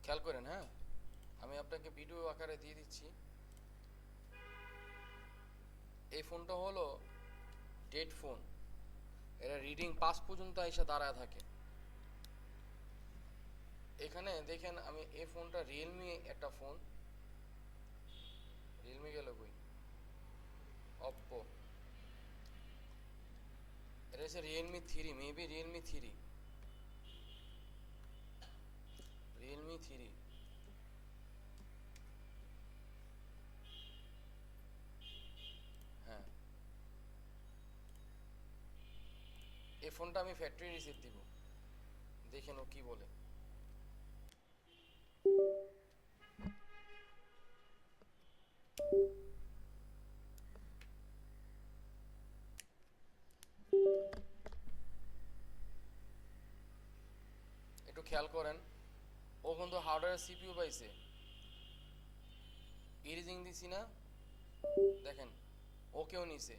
খেয়াল করেন, হ্যাঁ, আমি আপনাকে ভিডিও আকারে দিয়ে দিচ্ছি। এই ফোনটা হলো ডেড ফোন, এরা রিডিং 5 পর্যন্ত এসে দাঁড়ায় থাকে। এখানে দেখেন, আমি এই ফোনটা রিয়েলমি একটা ফোন, রিয়েলমি গেল কই, অপ্পো, এটা হচ্ছে রিয়েলমি 3, মেবি রিয়েলমি 3। হ্যাঁ, এই ফোনটা আমি ফ্যাক্টরি রিসিভ দিব, দেখেন ও কি বলে। একটু খেয়াল করেন, ও কিন্তু হার্ডওয়্যার সিপিইউ পাইছে, ইরেজিং দিছি না, দেখেন ওকেও নিছে।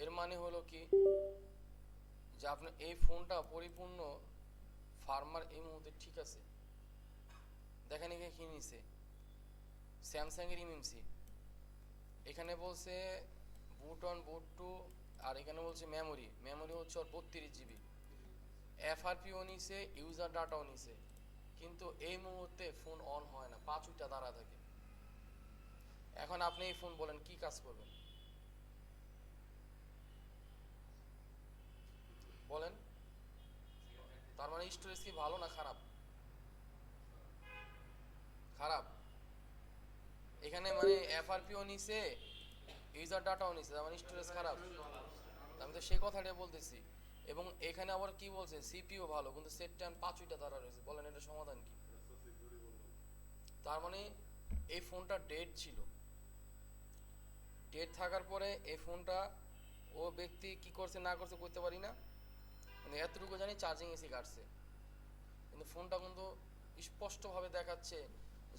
এর মানে হলো কি, যে আপনার এই ফোনটা পরিপূর্ণ ফার্মার এই মুহূর্তে ঠিক আছে। দেখেন এখানে কি নিছে, স্যামসাং এর ইমএমসি, এখানে বলছে বুট 1 বুট 2, আর এখানে বলছে মেমোরি হচ্ছে ওর 32 জিবি, এফআরপিও নিছে, ইউজার ডাটাও নিছে, কিন্তু এই মুহূর্তে ফোন অন হয় না, 5 দাঁড়া থাকে। এখন আপনি এই ফোন বলেন কি কাজ করবেন, বলেন। তার মানে স্টোরেজ কি ভালো না খারাপ? খারাপ। এখানে মানে এফআরপিও নিছে, ইউজার ডাটাও নিছে, তার মানে স্টোরেজ খারাপ। আমি তো সেই কথাটাই বলতেছি। এবং এখানে আবার কি বলছে, সিপিইউ ভালো কিন্তু সেট টাইম 5টা তারা রয়েছে, বলেন এটা সমাধান কি? তার মানে এই ফোনটা ডেড ছিল, ডেড থাকার পরে এই ফোনটা ও ব্যক্তি কি করছে না করছে করতে পারি না, মানে এতটুকু জানি চার্জিং এসি কাটছে। কিন্তু ফোনটা কিন্তু স্পষ্টভাবে দেখাচ্ছে,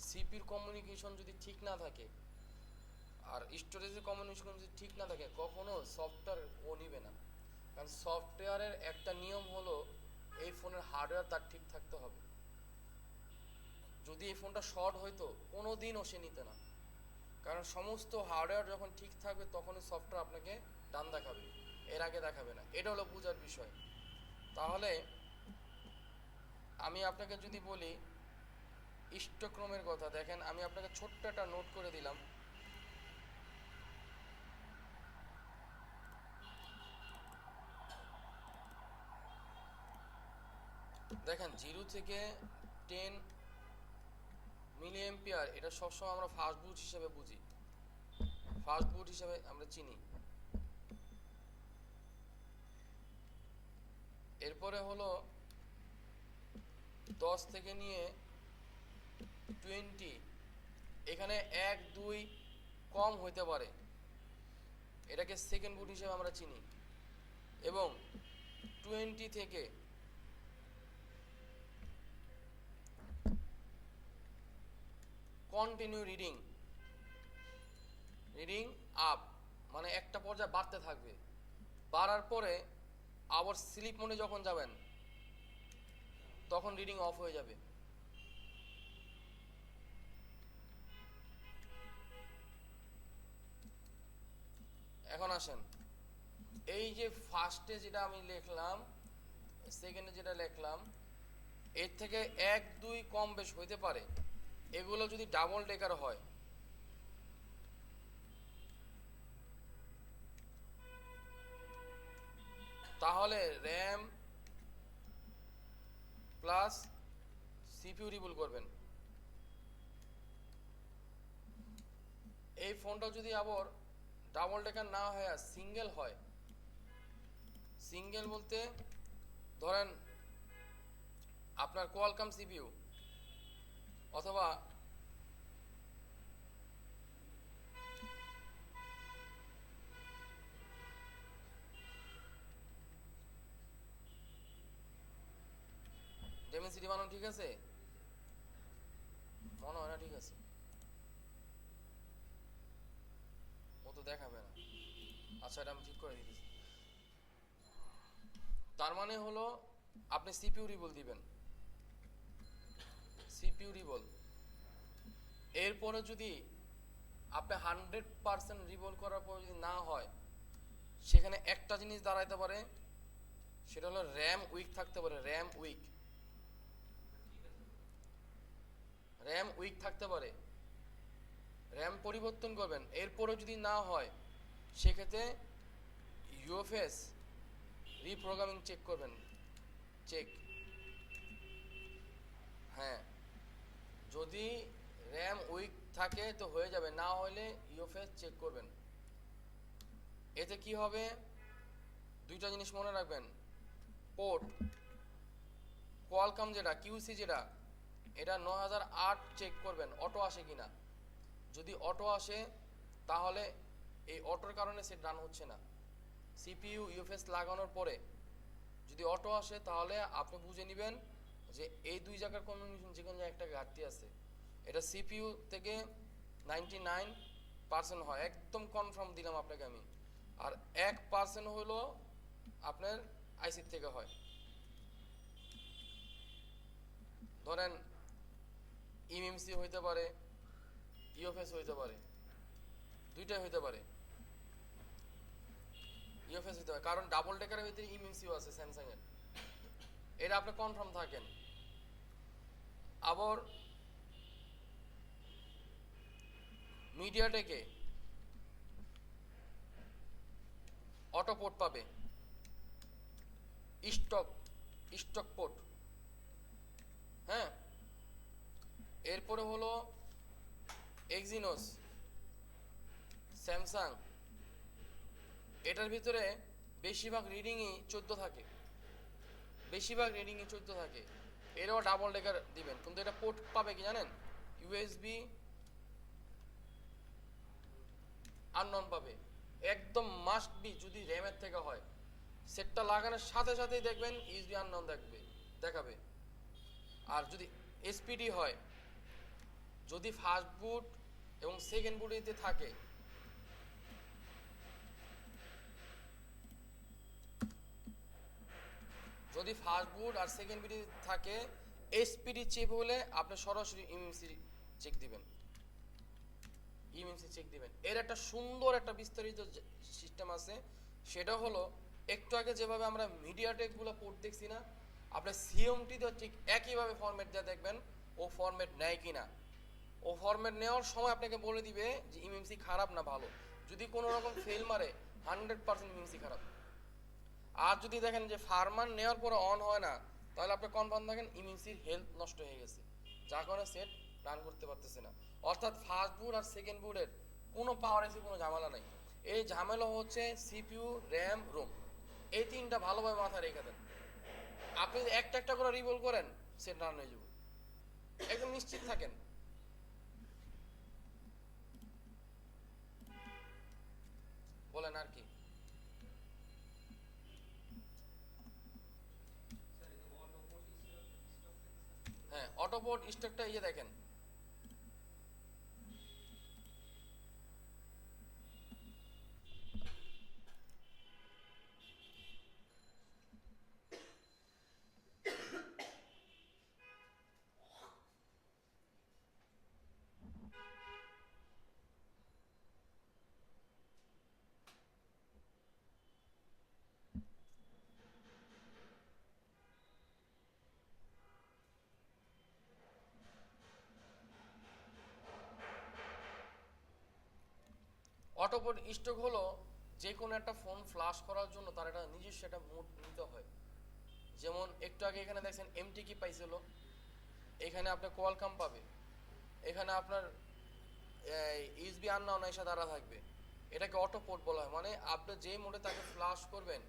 সিপির কমিউনিকেশন যদি ঠিক না থাকে আর স্টোরেজের কমিউনিকেশন যদি ঠিক না থাকে, কখনো সফটওয়্যার ও নিবে না। কারণ সফটওয়্যারের একটা নিয়ম হলো, এই ফোনের হার্ডওয়্যার তার ঠিক থাকতে হবে। যদি এই ফোনটা শর্ট হইতো, কোনো দিনও সে নিতে না। কারণ সমস্ত হার্ডওয়্যার যখন ঠিক থাকবে তখনই সফটওয়্যার আপনাকে ডান দেখাবে, এর আগে দেখাবে না। এটা হলো বোঝার বিষয়। তাহলে আমি আপনাকে যদি বলি ইষ্টক্রমের কথা, দেখেন আমি আপনাকে ছোট্ট একটা নোট করে দিলাম। দেখেন 0 থেকে 10 মিলি এম্পিয়ার, এটা সবসময় আমরা ফাস্ট বুট হিসেবে বুঝি, ফাস্ট বুট হিসেবে আমরা চিনি। এরপরে হলো 10 থেকে নিয়ে 20, এখানে 1 2 কম হইতে পারে, এটাকে সেকেন্ড বুট হিসেবে আমরা চিনি। এবং 20 থেকে কন্টিনিউ রিডিং আপ, মানে একটা পর্যায়ে বাড়তে থাকবে, বাড়ার পরে আবার স্লিপ মোডে যখন যাবেন তখন রিডিং অফ হয়ে যাবে। এখন আসেন, এই যে ফার্স্টে যেটা আমি লিখলাম, সেকেন্ডে যেটা লিখলাম, এর থেকে 1 2 কম বেশ হইতে পারে। এগুলো যদি ডাবল ডেকার হয়, তাহলে র্যাম প্লাস সিপিইউ রিবুল করবেন। এই ফোনটা যদি আবার ডাবল ডেকার না হয় সিঙ্গেল হয়, সিঙ্গেল বলতে ধরেন আপনার কোয়ালকাম সিপিইউ অথবা ডেমেনসিটি বানানো ঠিক আছে, মনে হয় না ঠিক আছে, ও তো দেখাবে না। আচ্ছা, এটা আমি ঠিক করে দিতেছি। তার মানে হলো আপনি সিপিইউ রিবুল দিবেন, সিপিইউ রিভল। এরপরে যদি আপনি 100% রিভল করার পর যদি না হয়, সেখানে একটা জিনিস দাঁড়াইতে পারে, সেটা হলো র্যাম উইক থাকতে পারে। র্যাম উইক থাকতে পারে, র্যাম পরিবর্তন করবেন। এরপরে যদি না হয়, সেক্ষেত্রে ইউএফএস রিপ্রোগ্রামিং চেক করবেন। চেক, হ্যাঁ, যদি র্যাম উইক থাকে তো হয়ে যাবে, না হলে ইউএফএস চেক করবেন। এতে কি হবে, দুইটা জিনিস মনে রাখবেন। পোর্ট কোয়ালকম যেটা কিউসি যেটা, এটা 9008 চেক করবেন অটো আসে কিনা। যদি অটো আসে তাহলে এই অটোর কারণে সেট রান হচ্ছে না। সিপিইউ ইউএফএস লাগানোর পরে যদি অটো আসে তাহলে আপনি বুঝে নেবেন যে এই দুই জায়গার কমিউনিকেশন যে কোনো একটা ঘাটতি আছে। এটা সিপিইউ থেকে 99% হয়, একদম কনফার্ম দিলাম আপনাকে আমি। আর 1% হলো আপনার আইসি থেকে হয়। ধরেন ইএমএমসি হইতে পারে, ইউএফএস হইতে পারে, দুইটাই হইতে পারে। ইউএফএস হইতে পারে কারণ ডাবল ডেকারের ভিতরে ইএমএমসিও আছে স্যামসাং এর, এটা আপনি কনফার্ম থাকেন। আবার মিডিয়াটেকে অটো পোর্ট পাবে, স্টক পোর্ট, হ্যাঁ। এরপরে হলো এক্সিনোস, স্যামসাং, এটার ভিতরে বেশিরভাগ রিডিংই 14 থাকে, এরাও ডাবল ডেকার দিবেন। কিন্তু এটা পোর্ট পাবে কি জানেন, ইউএসবি আননন পাবে। একদম মাস্ট বি যদি র্যামের থেকে হয়, সেটটা লাগানোর সাথে সাথেই দেখবেন ইউএসবি আননন দেখাবে। আর যদি এসপিডি হয়, যদি ফার্স্ট বুট এবং সেকেন্ড বুটিতে থাকে, যদি ফার্স্ট বুট আর সেকেন্ড বুটে থাকে, এসপিডি চেপ হলে আপনি সরাসরি ইএমএমসি চেক দিবেন। এর একটা সুন্দর একটা বিস্তারিত সিস্টেম আছে, সেটা হলো একটু আগে যেভাবে আমরা মিডিয়াটেক গুলো পোর্ট দেখছি না, আপনি সিএমটি তে ঠিক একইভাবে ফরম্যাট দিয়ে দেখবেন ও ফরম্যাট নেয় কিনা। ও ফরম্যাট নেওয়ার সময় আপনাকে বলে দিবে যে ইএমএমসি খারাপ না ভালো। যদি কোনো রকম ফেল মারে 100% ইএমএমসি খারাপ। আর যদি দেখেন যে ফার্মান নেওয়ার পরে অন হয় না, তাহলে আপনি কনফার্ম থাকেন ইএমএমসির হেলথ নষ্ট হয়ে গেছে, যার কারণে সেট রান করতে পারতেছে না। অর্থাৎ ফার্স্ট বুট আর সেকেন্ড বুটের কোনো পাওয়ার এসে কোনো ঝামেলা নাই। এই ঝামেলা হচ্ছে সিপিইউ, র্যাম, রোম, এই তিনটা ভালোভাবে মাথায় রেখে দেন। আপনি যদি একটা একটা করে রিভল করেন, সেট রান হয়ে যাবে, একদম নিশ্চিত থাকেন। বলেন আর কি। হ্যাঁ, অটোপোর্ট স্টকটা ইয়ে দেখেন, অটোপোর্ট স্টক হলো যে কোনো একটা ফোন ফ্লাশ করার জন্য তার একটা নিজস্ব একটা মোড নিতে হয়। যেমন একটু আগে এখানে দেখছেন এমটি কি পাইছিল, এখানে আপনার কোয়ালকম পাবে, এখানে আপনার ইউএসবি আননন এসে দ্বারা থাকবে। এটাকে অটো পোর্ট বলা হয়, মানে আপনি যে মোডে তাকে ফ্লাশ করবেন,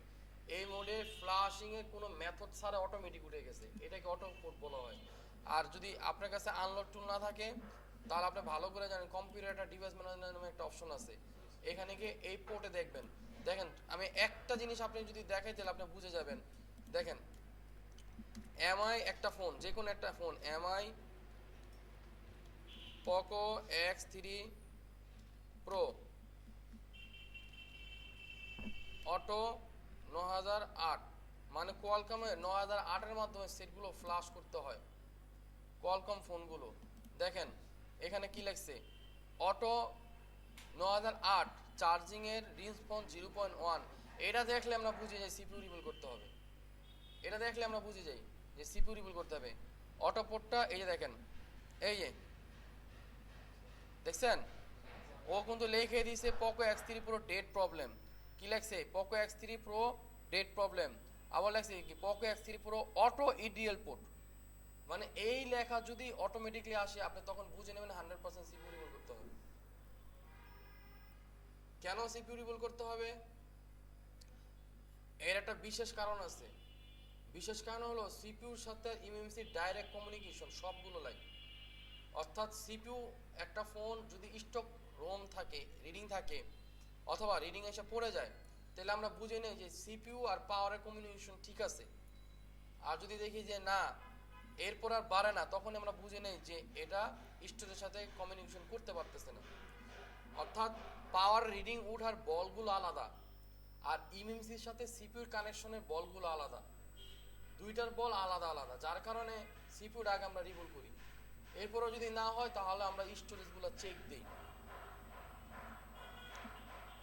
এই মোডে ফ্লাশিং এর কোনো মেথড ছাড়া অটোমেটিক উঠে গেছে, এটাকে অটো পোর্ট বলা হয়। আর যদি আপনার কাছে আনলক টুল না থাকে, তাহলে আপনি ভালো করে জানেন কম্পিউটার একটা ডিভাইস ম্যানেজার নামে একটা অপশন আছে, এখানে গিয়ে এই পোর্টে দেখবেন। দেখেন আমি একটা জিনিস আপনি যদি দেখাই তাহলে আপনি বুঝে যাবেন। দেখেন এমআই একটা ফোন, যে কোনো একটা phone, MI Poco X3 pro auto 9008, মানে কোয়ালকমে 9008 এর মাধ্যমে সেটগুলো ফ্লাশ করতে হয়। কোয়ালকম ফোনগুলো দেখেন এখানে কি লাগছে, অটো 9008 চার্জিং এর রেসপন্স 0.1। এটা দেখলে আমরা বুঝে যাই সিপিইউ রিবুট করতে হবে। এটা দেখলে আমরা বুঝে যাই যে সিপিইউ রিবুট করতে হবে। অটো পোর্টটা এই যে দেখেন, এই যে দেখছেন, ও কিন্তু লিখে দিয়েছে Poco X3 Pro date problem. কি লাগছে, Poco X3 Pro date problem. আবার লাগছে কি Poco X3 Pro auto EDL port. মানে এই লেখা যদি অটোমেটিকলি আসে আপনি তখন বুঝে নেবেন 100% সিপিইউ রিবুট করতে হবে। কেন সিপিইউ রিবুট করতে হবে, এর একটা বিশেষ কারণ আছে। বিশেষ কারণ হলো সিপিইউর সাথে ইএমএমসি ডাইরেক্ট কমিউনিকেশন সবগুলো লাগে। অর্থাৎ সিপিইউ একটা ফোন যদি স্টক রোম থাকে, রিডিং থাকে, অথবা রিডিং এসে পড়ে যায়, তাহলে আমরা বুঝে নেই যে সিপিইউ আর পাওয়ারের কমিউনিকেশন ঠিক আছে। আর যদি দেখি যে না এরপর আর বাড়ে না, তখন আমরা বুঝে নেই যে এটা স্টোরেজের সাথে কমিউনিকেশন করতে পারতেছে না। অর্থাৎ পাওয়ার রিডিং উঠার বলগুলো আলাদা, আর ইএমএমসির সাথে সিপিইউর কানেকশনের বলগুলো আলাদা। দুইটার বল আলাদা আলাদা, যার কারণে সিপিইউর আগে আমরা রিবুট করি। এরপরও যদি না হয় তাহলে আমরা স্টোরেজগুলো চেক দেই।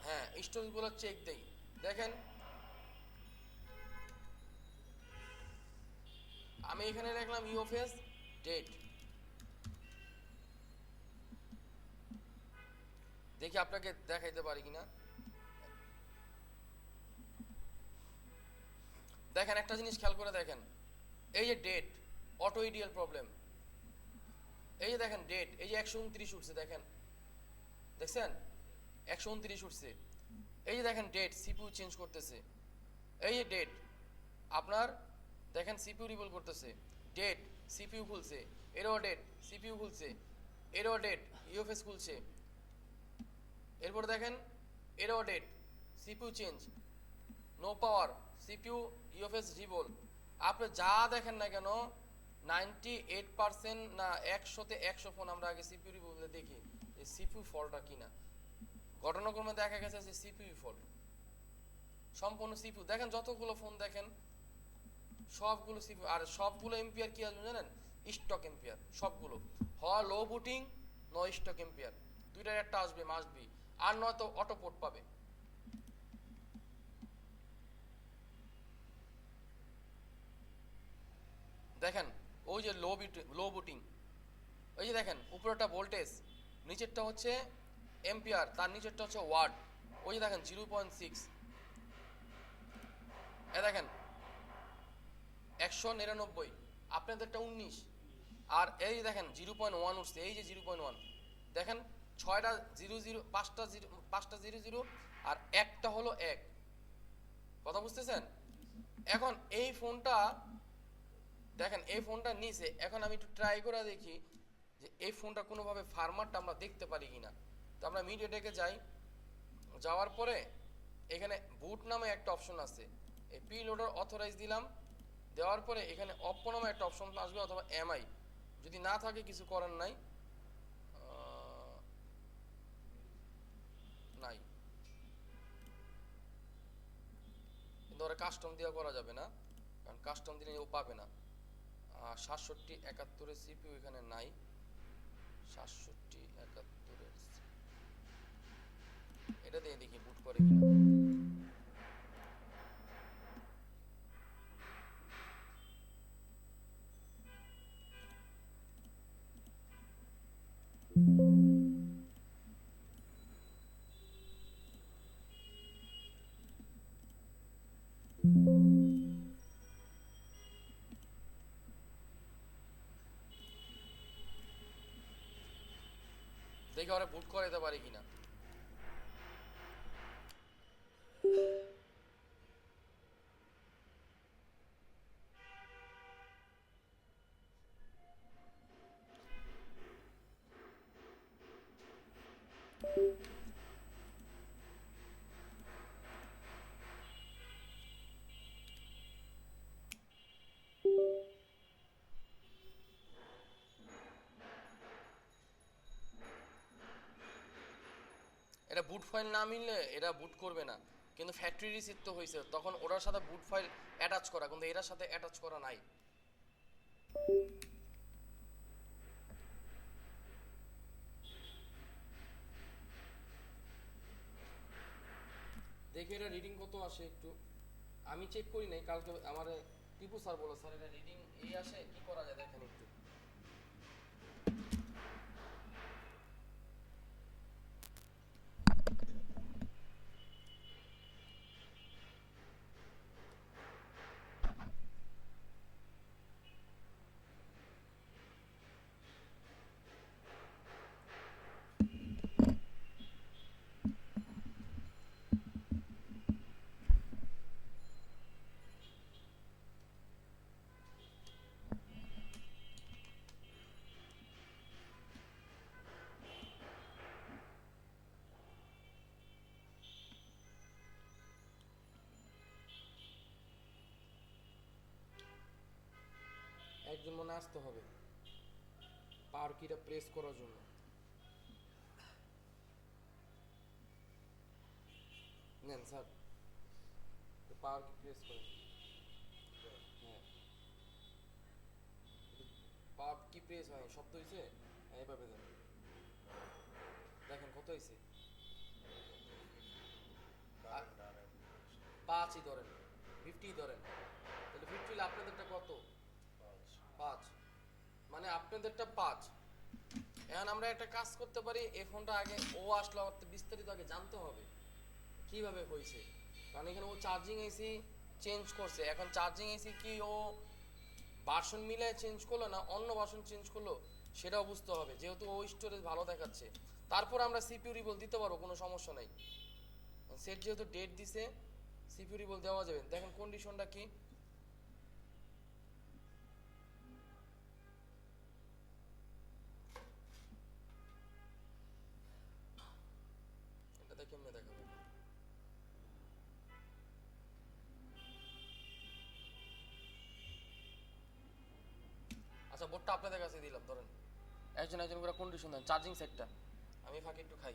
হ্যাঁ, স্টোরেজগুলো চেক দেই। দেখেন আমি এখানে লিখলাম ইউএফএস ডেট, দেখি আপনাকে দেখাইতে পারি কিনা। দেখেন একটা জিনিস খেয়াল করে দেখেন, এই যে ডেট অটো ইডিএল প্রবলেম, এই যে দেখেন ডেট, এই যে 129 উঠছে, দেখেন দেখছেন 129 উঠছে। এই যে দেখেন ডেট সিপিইউ চেঞ্জ করতেছে, এই যে ডেট আপনার দেখেন সিপিইউ রিবুট করতেছে, ডেট সিপিইউ খুলছে, এরও ডেট সিপিইউ খুলছে, এরও ডেট ইউএফএস খুলছে। এরপর দেখেন এরও date CPU change, no power CPU UFS রিবল। আপনি যা দেখেন না কেন 98% না 100তে 100 ফোন আমরা আগে সিপিইউ রিবলে দেখি যে সিপিইউ ফল্টটা কিনা। ঘটনাক্রমে দেখা গেছে যে সিপিইউ ফল্ট, সম্পূর্ণ সিপিইউ। দেখেন যতগুলো ফোন দেখেন সবগুলো সিপিইউ, আর সবগুলো এম্পিয়ার কি আসবে জানেন, স্টক এম্পিয়ার সবগুলো। হয় লো বুটিং নয় স্টক এম্পিয়ার, দুইটার একটা আসবে মাস্ট বি, আর নয়তো অটো পোর্ট পাবে। দেখেন ওই যে লো বুটিং, ওই যে দেখেন উপরেরটা ভোল্টেজ, নিচেরটা হচ্ছে এম্পিয়ার, তার নিচেরটা হচ্ছে ওয়াট। ওই যে দেখেন 0.6, এ দেখেন 199, আপনাদেরটা 19, আর এই দেখেন 0.1 উঠছে, এই যে 0.1 দেখেন, 6টা 00, 5টা 0, 5টা 00, আর একটা হলো 1। কথা বুঝতেছেন? এখন এই ফোনটা দেখেন, এই ফোনটা নিচে। এখন আমি একটু ট্রাই করে দেখি যে এই ফোনটা কোনোভাবে ফার্মারটা আমরা দেখতে পারি কিনা। তো আমরা মিডিয়াটেকে যাই, যাওয়ার পরে এখানে বুট নামে একটা অপশন আছে, এই পি লোডার অথরাইজ দিলাম, দেওয়ার পরে এখানে অপ্পো নামে একটা অপশন আসবে, অথবা এমআই, যদি না থাকে কিছু করার নাই, নাই, কিন্তু ওরা কাস্টম দিয়ে করা যাবে না, কারণ কাস্টম দিলে ও পাবে না। 6771 সিপিইউ এখানে নাই, 6771 এটা দিয়ে দেখি বুট করে কিনা। দেখি ওরা বুট করে দিতে পারে কিনা। এটা বুট ফাইল না মিললে এটা বুট করবে না, কিন্তু ফ্যাক্টরি রিসিট তো হয়েছে, তখন ওটার সাথে বুট ফাইল অ্যাটাচ করা, কিন্তু এটার সাথে অ্যাটাচ করা নাই। কত আসে একটু আমি চেক করি নাই কালকে আমার টিপু স্যার বলো স্যার এটা রিডিং এই আসে কি করা যায় দেখেন একটু একজন মনে আসতে হবে পাওয়ার কিটা প্রেস করার জন্য নেন স্যার পাওয়ার কি প্রেস করেন হ্যাঁ পাওয়ার কি প্রেস হয় শব্দ হয়েছে হ্যাঁ এভাবে দেন দেখেন কত হয়েছে পাঁচই ধরেন 50 ধরেন তাহলে 50 হলে আপনাদেরটা কত 5 মানে আপনাদেরটা 5 এখন আমরা একটা কাজ করতে পারি এই ফোনটা আগে ও আসলো আমার তো বিস্তারিত আগে জানতে হবে কিভাবে হয়েছে কারণ এখানে ও চার্জিং এসি চেঞ্জ করছে এখন চার্জিং এসি কি ও ভার্সন মিলায় চেঞ্জ করলো না অন্য ভার্সন চেঞ্জ করলো সেটাও বুঝতে হবে যেহেতু ও স্টোরেজ ভালো দেখাচ্ছে তারপর আমরা সিপিইউ রিবল দিতে পারবো কোনো সমস্যা নাই সেট যেহেতু ডেট দিছে সিপিইউ রিবল দেওয়া যাবে দেখেন কন্ডিশনটা কি এটা কেমনে দেখাবো আচ্ছা বোর্ডটা আপনাদের কাছে দিলাম ধরেন একজন একজন করে কন্ডিশন দেন চার্জিং সেটটা আমি ফাঁকে একটু খাই